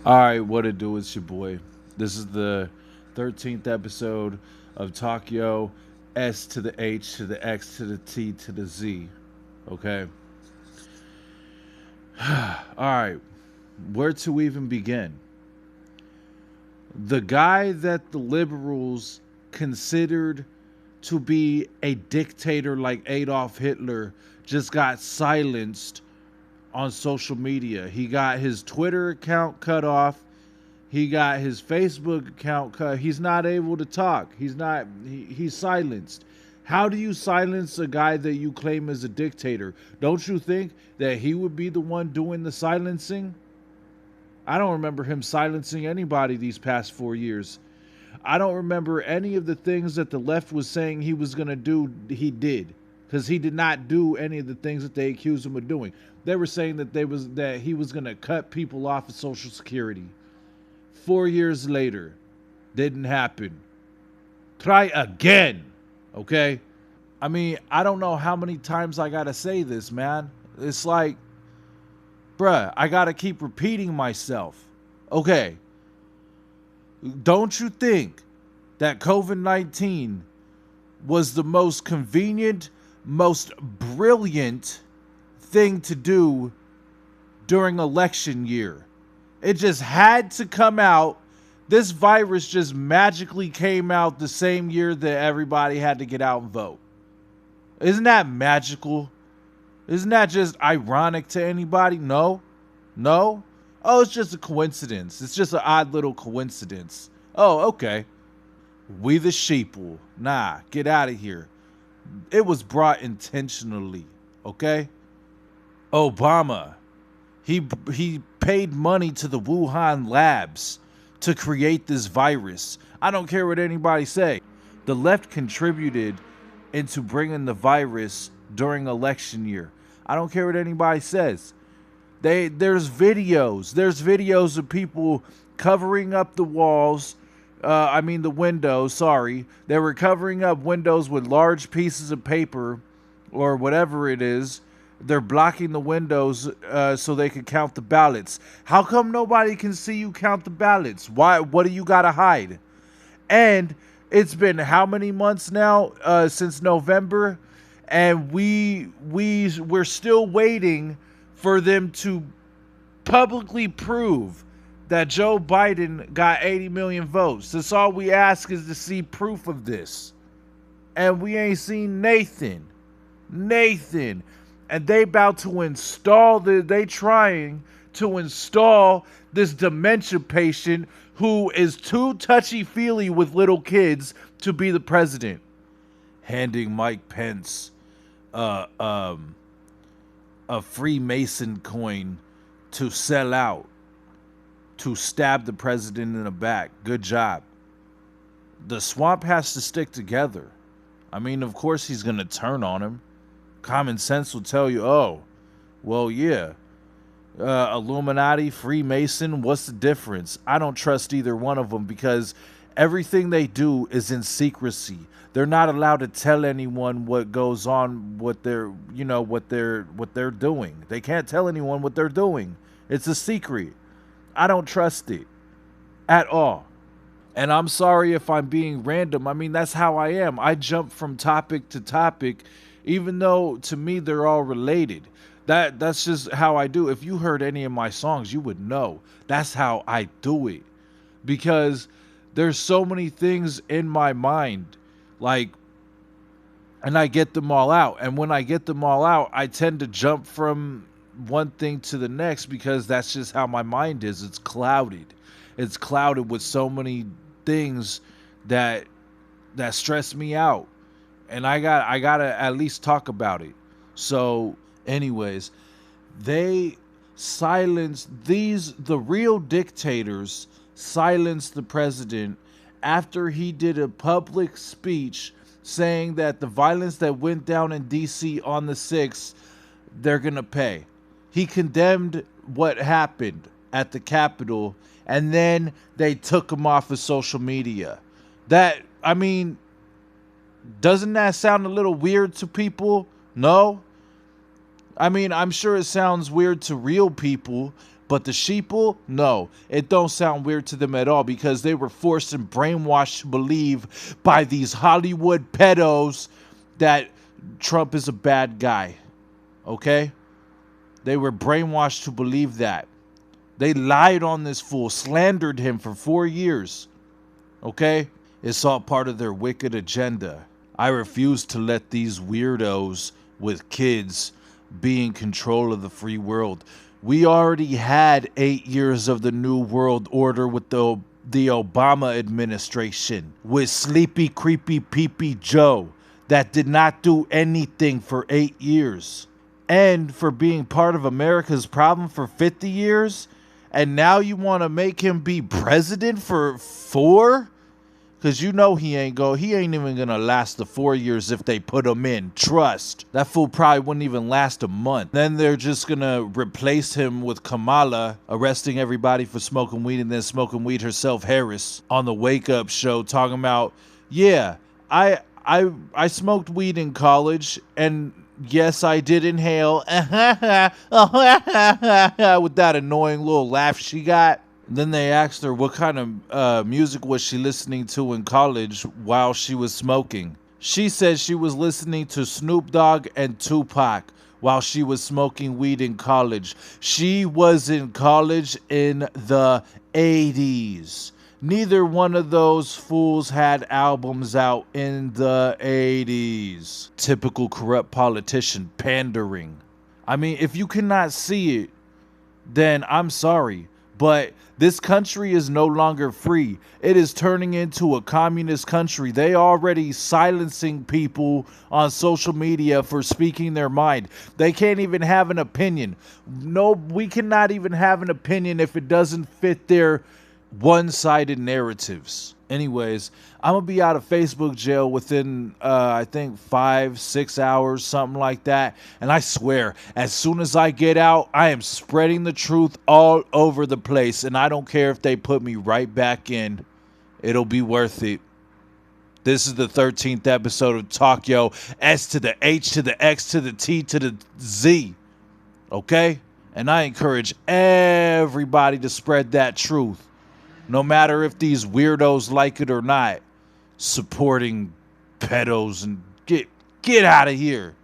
All right, what it do? It's your boy. This is the 13th episode of Talk Yo, S to the H to the X to the T to the Z. Okay. All right, where to even begin? The guy that the liberals considered to be a dictator like Adolf Hitler just got silenced on social media. He got his Twitter account cut off. He got his Facebook account cut. He's not able to talk. He's silenced. How do you silence a guy that you claim is a dictator? Don't you think that he would be the one doing the silencing? I don't remember him silencing anybody these past 4 years. I don't remember any of the things that the left was saying he was going to do, he did. Because he did not do any of the things that they accused him of doing. They were saying that he was going to cut people off of Social Security. 4 years later, didn't happen. Try again, okay? I mean, I don't know how many times I gotta say this, man. It's like, bruh, I gotta keep repeating myself. Okay, don't you think that COVID 19 was the most convenient, most brilliant thing to do during election year? It just had to come out. This virus just magically came out the same year that everybody had to get out and vote. Isn't that magical? Isn't that just ironic to anybody? No? No? Oh, it's just a coincidence. It's just an odd little coincidence. Oh, okay. We the sheeple. Nah, get out of here. It was brought intentionally, okay? Obama, he paid money to the Wuhan labs to create this virus. I don't care what anybody say. The left contributed into bringing the virus during election year. I don't care what anybody says. There's videos of people covering up the walls. The windows. Sorry, they were covering up windows with large pieces of paper or whatever it is. They're blocking the windows so they can count the ballots. How come nobody can see you count the ballots? Why? What do you gotta hide? And it's been how many months now since November, and we're still waiting for them to publicly prove that Joe Biden got 80 million votes. That's all we ask, is to see proof of this, and we ain't seen Nathan. And they about to they trying to install this dementia patient who is too touchy-feely with little kids to be the president. Handing Mike Pence uh, um, a Freemason coin to sell out, to stab the president in the back. Good job. The swamp has to stick together. I mean, of course he's going to turn on him. Common sense will tell you, oh, well, yeah. Illuminati, Freemason, what's the difference? I don't trust either one of them because everything they do is in secrecy. They're not allowed to tell anyone what goes on, what they're doing. They can't tell anyone what they're doing. It's a secret. I don't trust it at all. And I'm sorry if I'm being random. I mean, that's how I am. I jump from topic to topic, even though to me they're all related. That's just how I do. If you heard any of my songs, you would know that's how I do it. Because there's so many things in my mind, like, and I get them all out. And when I get them all out, I tend to jump from one thing to the next because that's just how my mind is. It's clouded. It's clouded with so many things that stress me out, and I gotta at least talk about it. So, anyways, they silenced the real dictators silenced the president after he did a public speech saying that the violence that went down in DC on the 6th, they're gonna pay. He condemned what happened at the Capitol, and then they took him off of social media. Doesn't that sound a little weird to people? No? I mean, I'm sure it sounds weird to real people, But the sheeple, no, it don't sound weird to them at all because they were forced and brainwashed to believe by these Hollywood pedos that Trump is a bad guy. Okay? They were brainwashed to believe that. They lied on this fool, slandered him for 4 years. Okay? It's all part of their wicked agenda. I refuse to let these weirdos with kids be in control of the free world. We already had 8 years of the New World Order with the Obama administration, with Sleepy Creepy Peepy Joe that did not do anything for 8 years. And for being part of America's problem for 50 years. And now you want to make him be president for 4? Because you know he ain't even going to last the 4 years if they put him in. Trust. That fool probably wouldn't even last a month. Then they're just going to replace him with Kamala, arresting everybody for smoking weed and then smoking weed herself, Harris, on the Wake Up show, talking about, yeah, I smoked weed in college, and yes, I did inhale with that annoying little laugh she got. Then they asked her what kind of music was she listening to in college while she was smoking. She said she was listening to Snoop Dogg and Tupac while she was smoking weed in college. She was in college in the 80s. Neither one of those fools had albums out in the 80s. Typical corrupt politician pandering. I mean, if you cannot see it, then I'm sorry. But this country is no longer free. It is turning into a communist country. They already silencing people on social media for speaking their mind. They can't even have an opinion. No, we cannot even have an opinion if it doesn't fit their one-sided narratives. Anyways, I'm gonna be out of Facebook jail within I think 5-6 hours, something like that. And I swear, as soon as I get out, I am spreading the truth all over the place. And I don't care if they put me right back in. It'll be worth it. This is the 13th episode of Talk Yo. S to the H to the X to the T to the Z. Okay? And I encourage everybody to spread that truth. No matter if these weirdos like it or not, supporting pedos and get out of here.